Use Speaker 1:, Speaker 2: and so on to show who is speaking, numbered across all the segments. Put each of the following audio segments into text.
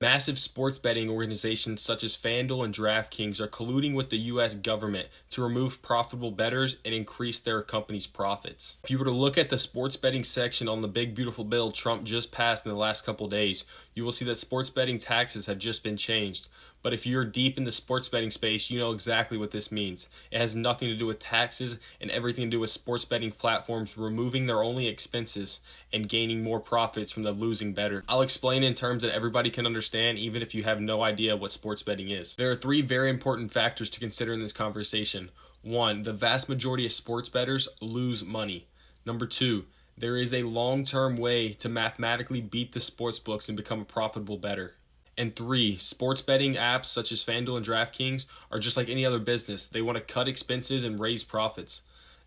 Speaker 1: Massive sports betting organizations such as FanDuel and DraftKings are colluding with the US government to remove profitable bettors and increase their company's profits. If you were to look at the sports betting section on the big beautiful bill Trump just passed in the last couple days, you will see that sports betting taxes have just been changed. But if you're deep in the sports betting space, you know exactly what this means. It has nothing to do with taxes and everything to do with sports betting platforms removing their only expenses and gaining more profits from the losing bettor. I'll explain in terms that everybody can understand, even if you have no idea what sports betting is. There are three very important factors to consider in this conversation. One, the vast majority of sports bettors lose money. Number two, there is a long-term way to mathematically beat the sports books and become a profitable bettor. And three, sports betting apps such as FanDuel and DraftKings are just like any other business. They want to cut expenses and raise profits.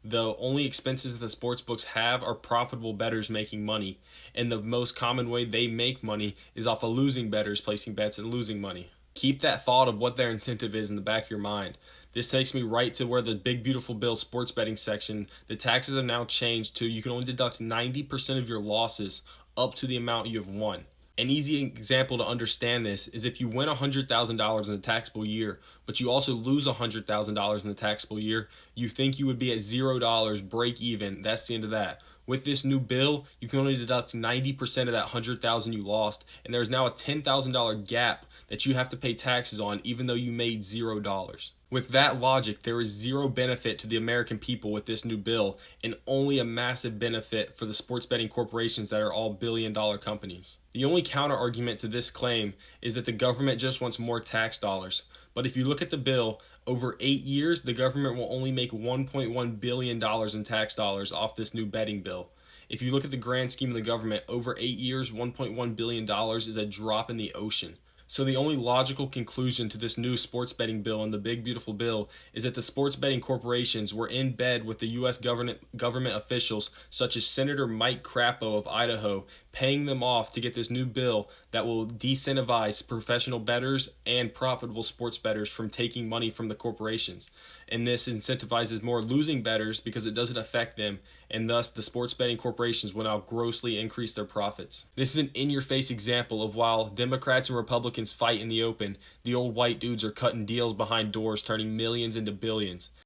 Speaker 1: The only expenses that the sports books have are profitable bettors making money. And the most common way they make money is off of losing bettors placing bets and losing money. Keep that thought of what their incentive is in the back of your mind. This takes me right to where the big beautiful bill sports betting section, the taxes have now changed to you can only deduct 90% of your losses up to the amount you have won. An easy example to understand this is if you win $100,000 in a taxable year, but you also lose $100,000 in the taxable year, you think you would be at $0, break even. That's the end of that. With this new bill, you can only deduct 90% of that $100,000 you lost, and there's now a $10,000 gap that you have to pay taxes on even though you made $0. With that logic, there is zero benefit to the American people with this new bill and only a massive benefit for the sports betting corporations that are all billion-dollar companies. The only counter argument to this claim is that the government just wants more tax dollars. But if you look at the bill, over 8 years, the government will only make $1.1 billion in tax dollars off this new betting bill. If you look at the grand scheme of the government, over 8 years, $1.1 billion is a drop in the ocean. So the only logical conclusion to this new sports betting bill and the big beautiful bill is that the sports betting corporations were in bed with the U.S. government officials such as Senator Mike Crapo of Idaho, paying them off to get this new bill that will disincentivize professional bettors and profitable sports bettors from taking money from the corporations. And this incentivizes more losing bettors because it doesn't affect them, and thus the sports betting corporations will now grossly increase their profits. This is an in-your-face example of while Democrats and Republicans fight in the open, the old white dudes are cutting deals behind doors, turning millions into billions.